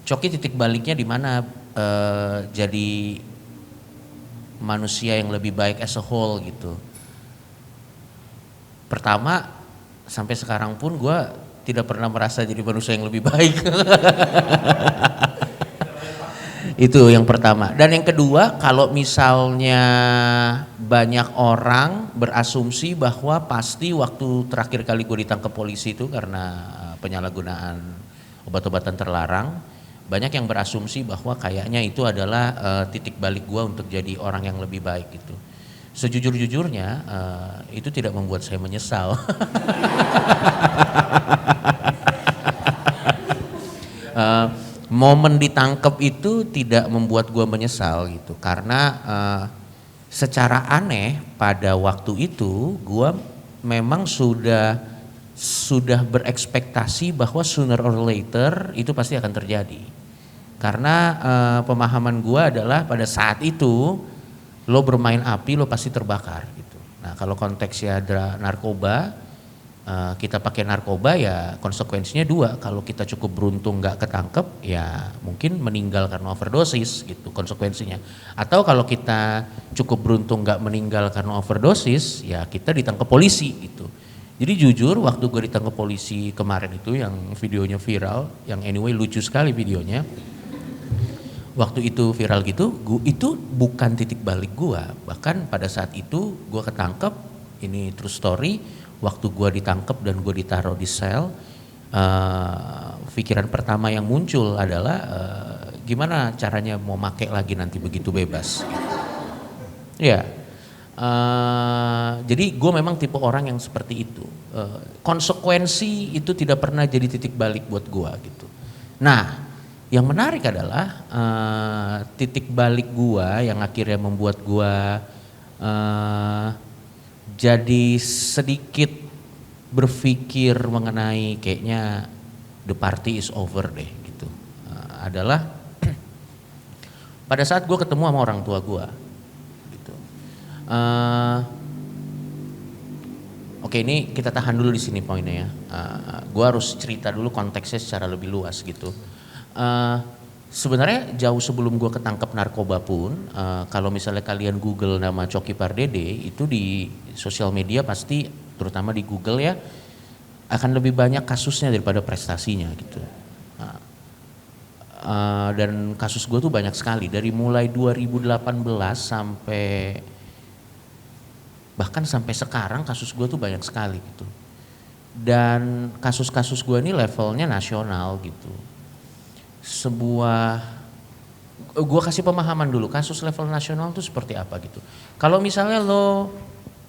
Coki titik baliknya di mana jadi manusia yang lebih baik as a whole gitu. Pertama, sampai sekarang pun gue tidak pernah merasa jadi manusia yang lebih baik. Itu yang pertama. Dan yang kedua, kalau misalnya banyak orang berasumsi bahwa pasti waktu terakhir kali gue ditangkap polisi itu karena penyalahgunaan obat-obatan terlarang, banyak yang berasumsi bahwa kayaknya itu adalah titik balik gue untuk jadi orang yang lebih baik gitu. Sejujur-jujurnya itu tidak membuat saya menyesal. Momen ditangkap itu tidak membuat gue menyesal gitu, karena secara aneh pada waktu itu gue memang sudah berekspektasi bahwa sooner or later itu pasti akan terjadi, karena pemahaman gue adalah pada saat itu lo bermain api lo pasti terbakar gitu. Nah kalau konteksnya narkoba, kita pakai narkoba ya konsekuensinya dua, kalau kita cukup beruntung nggak ketangkep ya mungkin meninggal karena overdosis gitu konsekuensinya, atau kalau kita cukup beruntung nggak meninggal karena overdosis ya kita ditangkap polisi gitu. Jadi jujur waktu gue ditangkap polisi kemarin itu yang videonya viral, yang anyway lucu sekali videonya, waktu itu viral gitu, itu bukan titik balik gue. Bahkan pada saat itu gue ketangkep, ini true story, waktu gue ditangkep dan gue ditaruh di sel, pikiran pertama yang muncul adalah gimana caranya mau make lagi nanti begitu bebas. Ya, jadi gue memang tipe orang yang seperti itu. Konsekuensi itu tidak pernah jadi titik balik buat gue gitu. Nah, yang menarik adalah titik balik gua yang akhirnya membuat gua jadi sedikit berpikir mengenai kayaknya the party is over deh gitu. Adalah pada saat gua ketemu sama orang tua gua gitu. Oke, ini kita tahan dulu di sini poinnya ya. Gua harus cerita dulu konteksnya secara lebih luas gitu. Sebenarnya jauh sebelum gue ketangkep narkoba pun, kalau misalnya kalian Google nama Coki Pardede itu di sosial media pasti, terutama di Google ya, akan lebih banyak kasusnya daripada prestasinya gitu. Dan kasus gue tuh banyak sekali, dari mulai 2018 sampai bahkan sampai sekarang kasus gue tuh banyak sekali gitu. Dan kasus-kasus gue ini levelnya nasional gitu. Gue kasih pemahaman dulu, kasus level nasional itu seperti apa gitu. Kalau misalnya lo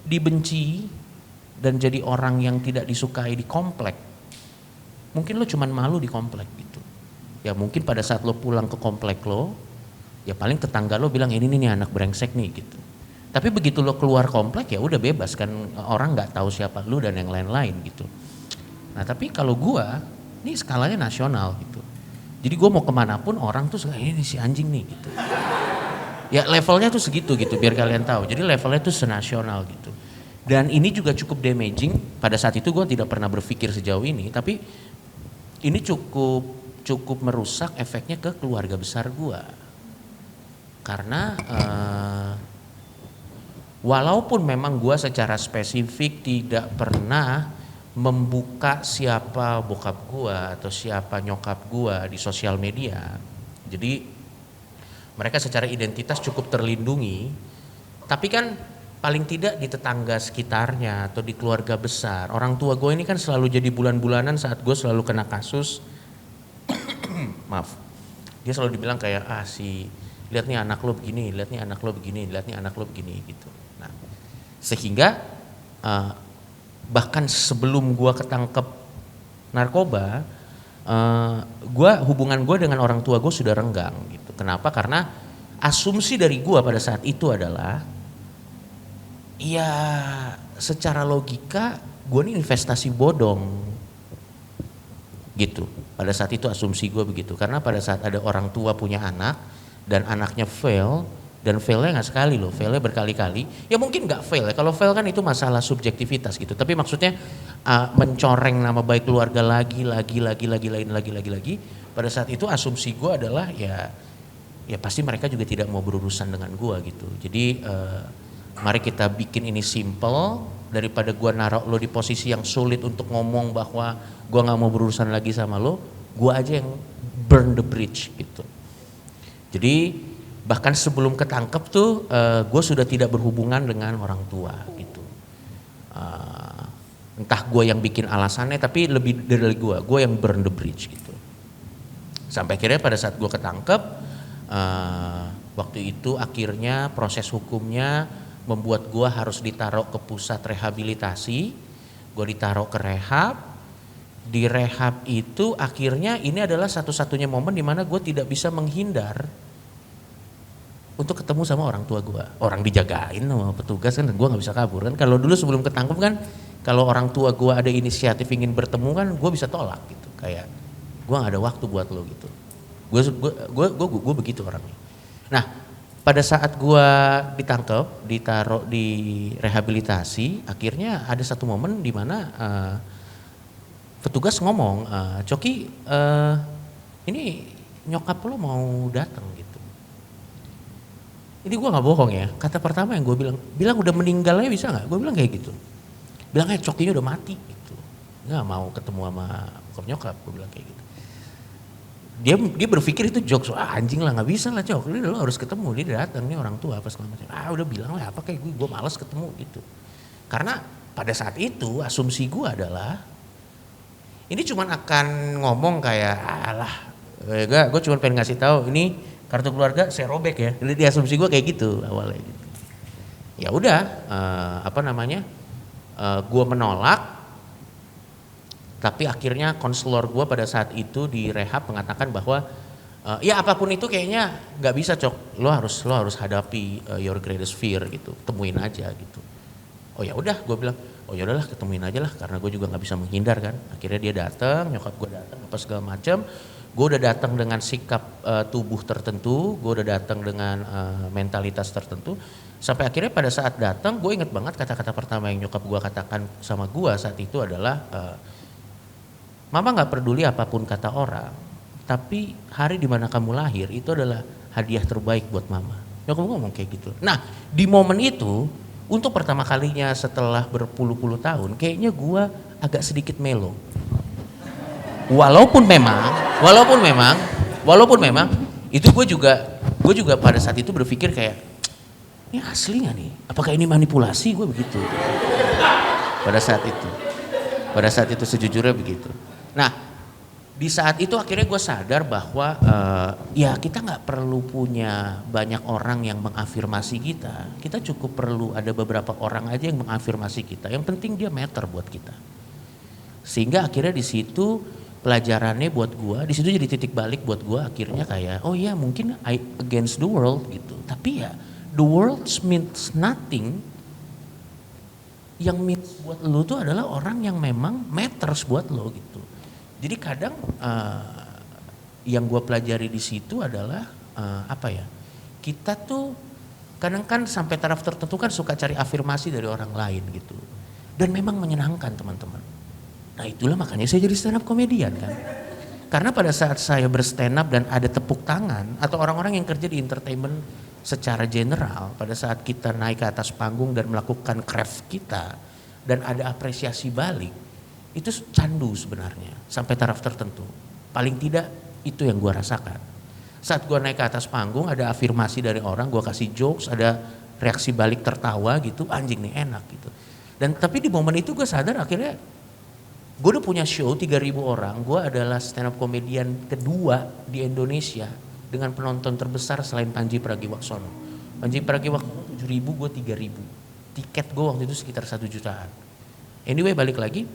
dibenci dan jadi orang yang tidak disukai di komplek, mungkin lo cuman malu di komplek gitu. Ya mungkin pada saat lo pulang ke komplek lo, ya paling tetangga lo bilang ini nih anak brengsek nih gitu. Tapi begitu lo keluar komplek ya udah bebas kan, orang nggak tahu siapa lo dan yang lain-lain gitu. Nah tapi kalau gue, ini skalanya nasional gitu. Jadi gue mau kemanapun orang tuh ini si anjing nih gitu. Ya levelnya tuh segitu gitu biar kalian tahu. Jadi levelnya tuh senasional gitu. Dan ini juga cukup damaging. Pada saat itu gue tidak pernah berpikir sejauh ini. Tapi ini cukup merusak efeknya ke keluarga besar gue. Karena walaupun memang gue secara spesifik tidak pernah membuka siapa bokap gua atau siapa nyokap gua di sosial media. Jadi mereka secara identitas cukup terlindungi. Tapi kan paling tidak di tetangga sekitarnya atau di keluarga besar. Orang tua gue ini kan selalu jadi bulan-bulanan saat gue selalu kena kasus. Maaf. Dia selalu dibilang kayak lihat nih anak lo begini, lihat nih anak lo begini, lihat nih anak lo begini gitu. Nah, sehingga bahkan sebelum gue ketangkep narkoba, hubungan gue dengan orang tua gue sudah renggang gitu. Kenapa? Karena asumsi dari gue pada saat itu adalah, ya secara logika gue ini investasi bodong gitu. Pada saat itu asumsi gue begitu. Karena pada saat ada orang tua punya anak dan anaknya fail, dan failnya nggak sekali loh, failnya berkali-kali. Ya mungkin nggak fail ya, kalau fail kan itu masalah subjektivitas gitu. Tapi maksudnya mencoreng nama baik keluarga lagi. pada saat itu asumsi gue adalah ya pasti mereka juga tidak mau berurusan dengan gue gitu. Jadi mari kita bikin ini simple, daripada gue naruh lo di posisi yang sulit untuk ngomong bahwa gue nggak mau berurusan lagi sama lo, gue aja yang burn the bridge gitu. Jadi bahkan sebelum ketangkep tuh gue sudah tidak berhubungan dengan orang tua gitu. Entah gue yang bikin alasannya, tapi lebih dari gue yang burn the bridge gitu. Sampai akhirnya pada saat gue ketangkep, waktu itu akhirnya proses hukumnya membuat gue harus ditaruh ke pusat rehabilitasi. Gue ditaruh ke rehab. Di rehab itu akhirnya ini adalah satu-satunya momen di mana gue tidak bisa menghindar untuk ketemu sama orang tua gue. Orang dijagain sama petugas kan, gue nggak bisa kabur kan. Kalau dulu sebelum ketangkep kan, kalau orang tua gue ada inisiatif ingin bertemu kan, gue bisa tolak gitu. Kayak gue nggak ada waktu buat lo gitu. Gue begitu orangnya. Nah, pada saat gue ditangkap, ditaruh di rehabilitasi, akhirnya ada satu momen di mana petugas ngomong, Coki, ini nyokap lo mau datang gitu. Ini gue nggak bohong ya. Kata pertama yang gue bilang udah meninggalnya bisa nggak? Gue bilang kayak gitu. Bilangnya Cokinya udah mati gitu. Nggak mau ketemu sama bokap nyokap. Gue bilang kayak gitu. Dia berpikir itu jokes, anjing lah nggak bisa lah Cok, lo harus ketemu, dia datang nih orang tua apa segala macam. Udah bilang lah apa kayak gue malas ketemu gitu. Karena pada saat itu asumsi gue adalah ini cuman akan ngomong kayak gue cuma pengen ngasih tahu ini kartu keluarga saya robek ya. Jadi di asumsi gue kayak gitu awalnya gitu. Ya udah gue menolak. Tapi akhirnya konselor gue pada saat itu di rehab mengatakan bahwa ya apapun itu kayaknya nggak bisa Cok, lo harus hadapi your greatest fear gitu, temuin aja gitu. Oh ya udah, gue bilang oh ya udahlah ketemuin aja lah, karena gue juga nggak bisa menghindar kan. Akhirnya dia datang, nyokap gue datang apa segala macam. Gue udah datang dengan sikap tubuh tertentu, gue udah datang dengan mentalitas tertentu. Sampai akhirnya pada saat datang, gue inget banget kata-kata pertama yang nyokap gue katakan sama gue saat itu adalah Mama gak peduli apapun kata orang, tapi hari dimana kamu lahir itu adalah hadiah terbaik buat mama. Nyokap gue ngomong kayak gitu. Nah di momen itu, untuk pertama kalinya setelah berpuluh-puluh tahun, kayaknya gue agak sedikit melo. Walaupun memang, itu gue juga pada saat itu berpikir kayak, ini asli gak nih? Apakah ini manipulasi? Gue begitu. Pada saat itu sejujurnya begitu. Nah di saat itu akhirnya gue sadar bahwa ya kita gak perlu punya banyak orang yang mengafirmasi kita. Kita cukup perlu ada beberapa orang aja yang mengafirmasi kita. Yang penting dia matter buat kita. Sehingga akhirnya di situ pelajarannya buat gue, di situ jadi titik balik buat gue akhirnya kayak oh ya mungkin I against the world gitu. Tapi ya the world means nothing. Yang means buat lo tuh adalah orang yang memang matters buat lo gitu. Jadi kadang yang gue pelajari di situ adalah kita tuh kadang kan sampai taraf tertentu kan suka cari afirmasi dari orang lain gitu. Dan memang menyenangkan teman-teman. Nah itulah makanya saya jadi stand up comedian kan. Karena pada saat saya berstand up dan ada tepuk tangan atau orang-orang yang kerja di entertainment secara general, pada saat kita naik ke atas panggung dan melakukan craft kita dan ada apresiasi balik, itu candu sebenarnya sampai taraf tertentu. Paling tidak itu yang gue rasakan. Saat gue naik ke atas panggung ada afirmasi dari orang, gue kasih jokes, ada reaksi balik tertawa gitu, anjing nih enak gitu. Dan tapi di momen itu gue sadar akhirnya gue udah punya show 3.000 orang, gue adalah stand up comedian kedua di Indonesia dengan penonton terbesar selain Panji Pragiwaksono. Panji Pragiwaksono 7.000, gue 3.000. Tiket gue waktu itu sekitar 1 jutaan. Anyway balik lagi,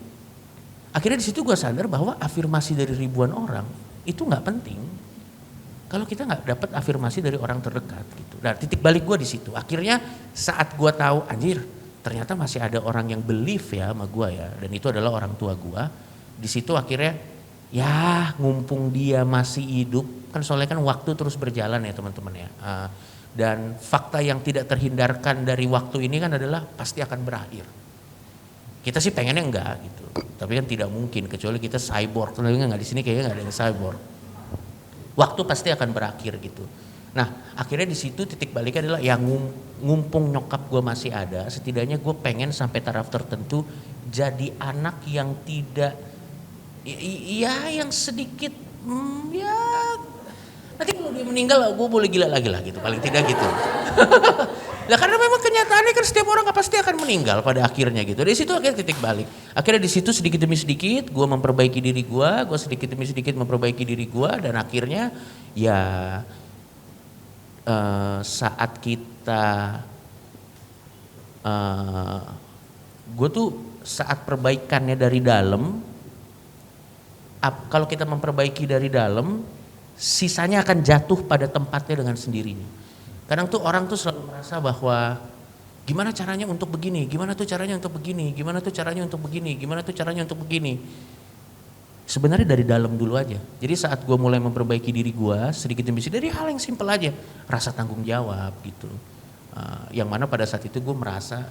akhirnya di situ gue sadar bahwa afirmasi dari ribuan orang itu nggak penting kalau kita nggak dapat afirmasi dari orang terdekat gitu. Nah titik balik gue di situ. Akhirnya saat gue tahu anjir ternyata masih ada orang yang believe ya sama gue ya, dan itu adalah orang tua gue. Di situ akhirnya ya ngumpung dia masih hidup kan, soalnya kan waktu terus berjalan ya teman-teman ya. Dan fakta yang tidak terhindarkan dari waktu ini kan adalah pasti akan berakhir. Kita sih pengennya enggak gitu, tapi kan tidak mungkin kecuali kita cyborg. Tapi nggak di sini kayaknya nggak ada yang cyborg. Waktu pasti akan berakhir gitu. Nah akhirnya di situ titik baliknya adalah yang ngumpung nyokap gue masih ada, setidaknya gue pengen sampai taraf tertentu jadi anak yang tidak, ya yang sedikit, ya nanti kalau dia meninggal gue boleh gila lagi lah gitu, paling tidak gitu. Nah karena memang kenyataannya kan setiap orang pasti akan meninggal pada akhirnya gitu. Dari situ akhirnya titik balik. Akhirnya di situ sedikit demi sedikit gue memperbaiki diri gue sedikit demi sedikit memperbaiki diri gue, dan akhirnya ya saat kita gue tuh saat perbaikannya dari dalam, kalau kita memperbaiki dari dalam, sisanya akan jatuh pada tempatnya dengan sendirinya. Kadang tuh orang tuh selalu merasa bahwa gimana caranya untuk begini, gimana tuh caranya untuk begini, gimana tuh caranya untuk begini, gimana tuh caranya untuk begini. Sebenarnya dari dalam dulu aja. Jadi saat gue mulai memperbaiki diri gue sedikit demi sedikit dari hal yang simpel aja, rasa tanggung jawab gitu. Yang mana pada saat itu gue merasa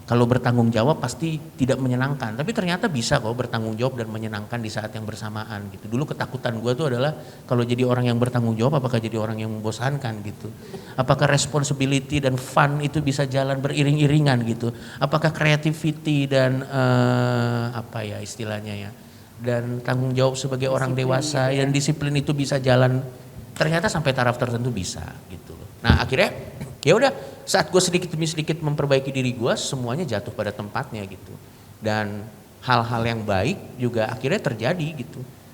kalau bertanggung jawab pasti tidak menyenangkan, tapi ternyata bisa kok bertanggung jawab dan menyenangkan di saat yang bersamaan gitu. Dulu ketakutan gue tuh adalah kalau jadi orang yang bertanggung jawab apakah jadi orang yang membosankan gitu. Apakah responsibility dan fun itu bisa jalan beriring-iringan gitu. Apakah creativity dan apa ya istilahnya ya, dan tanggung jawab sebagai orang dewasa dan disiplin itu bisa jalan. Ternyata sampai taraf tertentu bisa gitu. Nah akhirnya ya udah, saat gue sedikit demi sedikit memperbaiki diri gue, semuanya jatuh pada tempatnya gitu. Dan hal-hal yang baik juga akhirnya terjadi gitu.